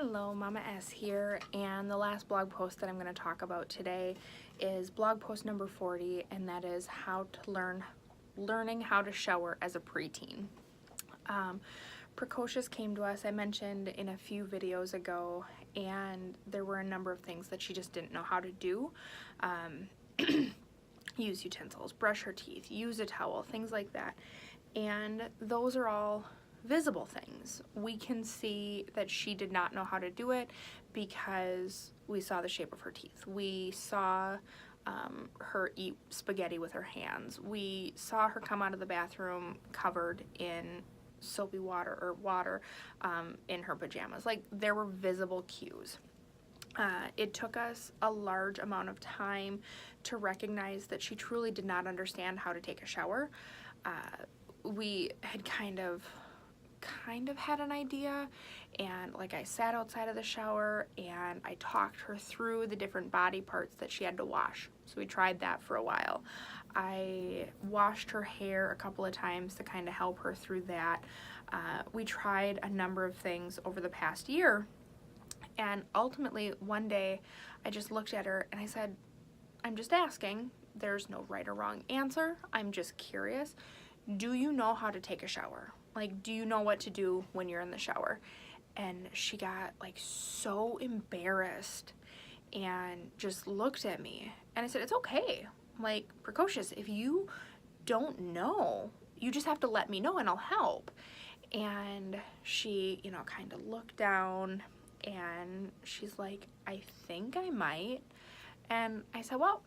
Hello, Mama S here, and the last blog post that I'm going to talk about today is blog post number 40, and that is how to learning how to shower as a preteen. Precocious came to us, I mentioned in a few videos ago, and there were a number of things that she just didn't know how to do. Use utensils, brush her teeth, use a towel, things like that. And those are all visible things. We can see that she did not know how to do it because we saw the shape of her teeth. We saw her eat spaghetti with her hands. We saw her come out of the bathroom covered in soapy water or water in her pajamas. Like, there were visible cues. It took us a large amount of time to recognize that she truly did not understand how to take a shower. We had kind of had an idea, and like I sat outside of the shower and I talked her through the different body parts that she had to wash. So we tried that for a while. I washed her hair a couple of times to kind of help her through that. We tried a number of things over the past year, and ultimately one day I just looked at her and I said, I'm just asking. There's no right or wrong answer. I'm just curious. Do you know how to take a shower? Like, do you know what to do when you're in the shower? And she got like so embarrassed and just looked at me. And I said, it's okay. Like, Precocious, if you don't know, you just have to let me know and I'll help. And she, kind of looked down and she's like, I think I might. And I said, well,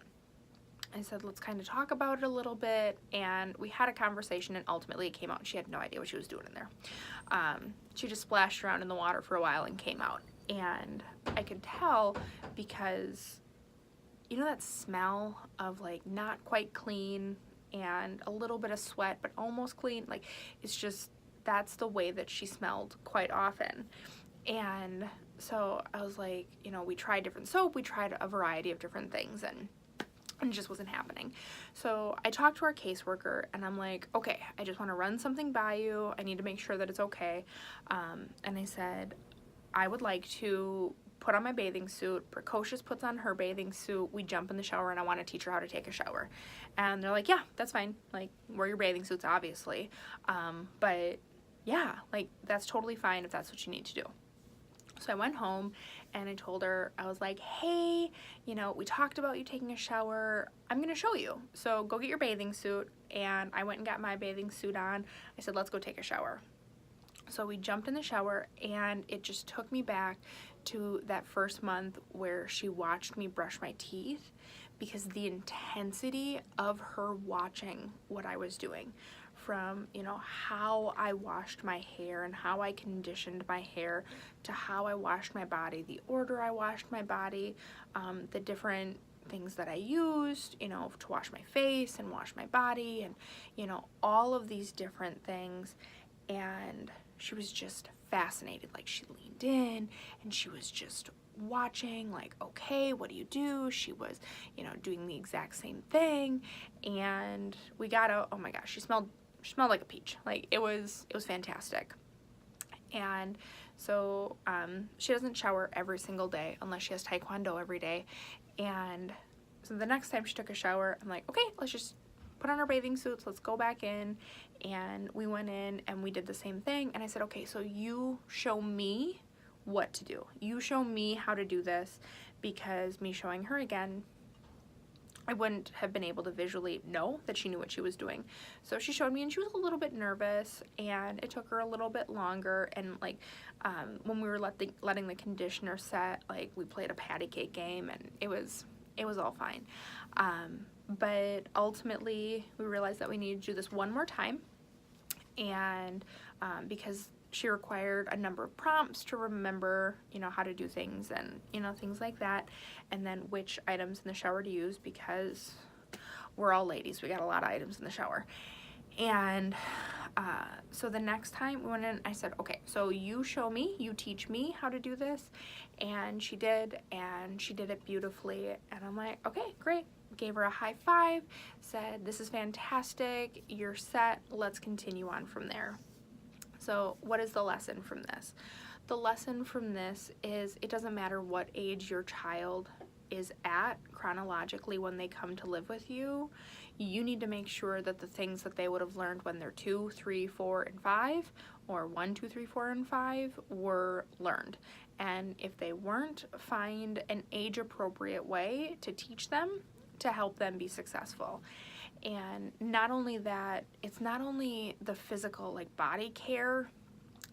let's kind of talk about it a little bit, and we had a conversation, and ultimately it came out and she had no idea what she was doing in there. She just splashed around in the water for a while and came out, and I could tell because that smell of like not quite clean and a little bit of sweat but almost clean, like that's the way that she smelled quite often. And so I was like, we tried different soap, we tried a variety of different things, and it just wasn't happening. So I talked to our caseworker and I'm like, okay, I just want to run something by you. I need to make sure that it's okay. And I said, I would like to put on my bathing suit. Precocious puts on her bathing suit. We jump in the shower and I want to teach her how to take a shower. And they're like, yeah, that's fine. Like, wear your bathing suits, obviously. But yeah, like, that's totally fine if that's what you need to do. So I went home and I told her, I was like, hey, we talked about you taking a shower. I'm going to show you. So go get your bathing suit. And I went and got my bathing suit on. I said, let's go take a shower. So we jumped in the shower, and it just took me back to that first month where she watched me brush my teeth, because the intensity of her watching what I was doing, from how I washed my hair and how I conditioned my hair, to how I washed my body, the order I washed my body, the different things that I used, to wash my face and wash my body, and all of these different things. And she was just fascinated. Like, she leaned in and she was just watching, like, okay, what do you do? She was doing the exact same thing, and we got out. Oh my gosh, she smelled like a peach. Like, it was fantastic. And so she doesn't shower every single day unless she has taekwondo every day. And so the next time she took a shower, I'm like, okay, let's just put on our bathing suits, let's go back in. And we went in and we did the same thing, and I said, okay, so you show me what to do. You show me how to do this, because me showing her again, I wouldn't have been able to visually know that she knew what she was doing. So she showed me, and she was a little bit nervous, and it took her a little bit longer. And like, when we were letting the conditioner set, like, we played a patty cake game, and it was all fine. But ultimately we realized that we needed to do this one more time, and because she required a number of prompts to remember, how to do things, and, things like that, and then which items in the shower to use, because we're all ladies, we got a lot of items in the shower. And so the next time we went in, I said, okay, so you show me, you teach me how to do this. And she did, and she did it beautifully. And I'm like, okay, great. Gave her a high five, said, this is fantastic, you're set, let's continue on from there. So what is the lesson from this? the lesson from this is it doesn't matter what age your child is at chronologically when they come to live with you. You need to make sure that the things that they would have learned when they're 2, 3, 4, and 5, or 1, 2, 3, 4, and 5 were learned. And if they weren't, find an age-appropriate way to teach them to help them be successful. And not only that, it's not only the physical, like body care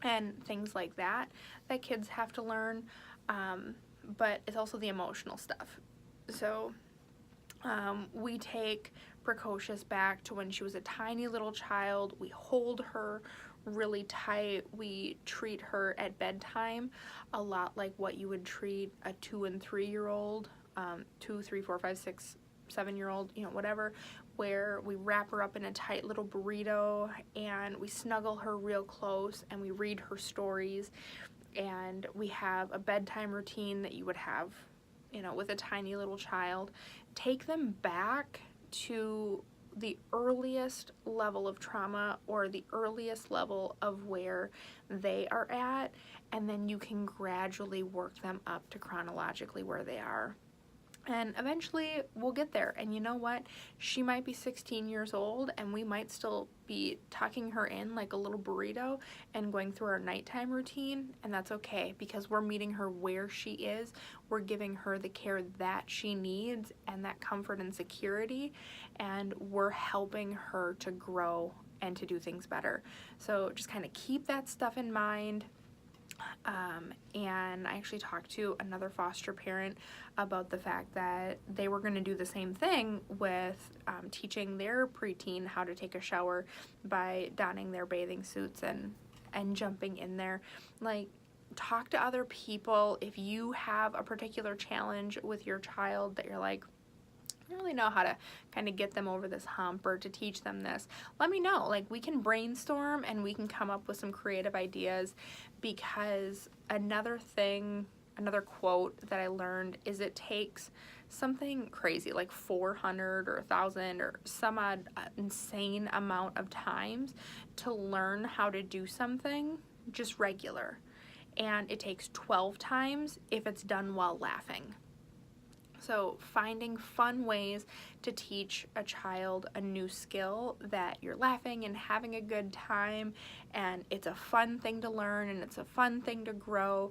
and things like that that kids have to learn, but it's also the emotional stuff. So we take Precocious back to when she was a tiny little child. We hold her really tight. We treat her at bedtime a lot like what you would treat a 2 and 3 year old, 2, 3, 4, 5, 6, 7-year-old, you know, whatever, where we wrap her up in a tight little burrito and we snuggle her real close and we read her stories, and we have a bedtime routine that you would have, you know, with a tiny little child. Take them back to the earliest level of trauma or the earliest level of where they are at, and then you can gradually work them up to chronologically where they are. And eventually we'll get there. And you know what? She might be 16 years old and we might still be tucking her in like a little burrito and going through our nighttime routine, and that's okay because we're meeting her where she is. We're giving her the care that she needs and that comfort and security, and we're helping her to grow and to do things better. So just kind of keep that stuff in mind. And I actually talked to another foster parent about the fact that they were going to do the same thing with teaching their preteen how to take a shower by donning their bathing suits and jumping in there. Like, talk to other people. If you have a particular challenge with your child that you're like, I don't really know how to kind of get them over this hump or to teach them this, let me know. Like, we can brainstorm and we can come up with some creative ideas, because another quote that I learned is it takes something crazy like 400 or 1,000 or some odd insane amount of times to learn how to do something just regular, and it takes 12 times if it's done while laughing. So finding fun ways to teach a child a new skill that you're laughing and having a good time, and it's a fun thing to learn and it's a fun thing to grow,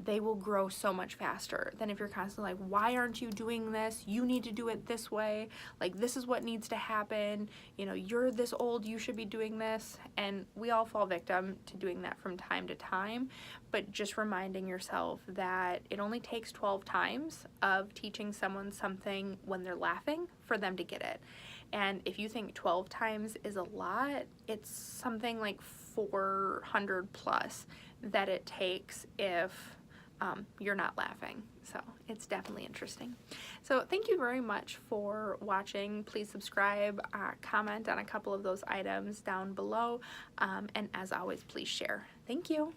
they will grow so much faster than if you're constantly like, why aren't you doing this? You need to do it this way. Like, this is what needs to happen. You know, you're this old, you should be doing this. And we all fall victim to doing that from time to time, but just reminding yourself that it only takes 12 times of teaching someone something when they're laughing for them to get it. And if you think 12 times is a lot, it's something like 400 plus that it takes if you're not laughing. So it's definitely interesting. So thank you very much for watching. Please subscribe, comment on a couple of those items down below, and as always, please share. Thank you.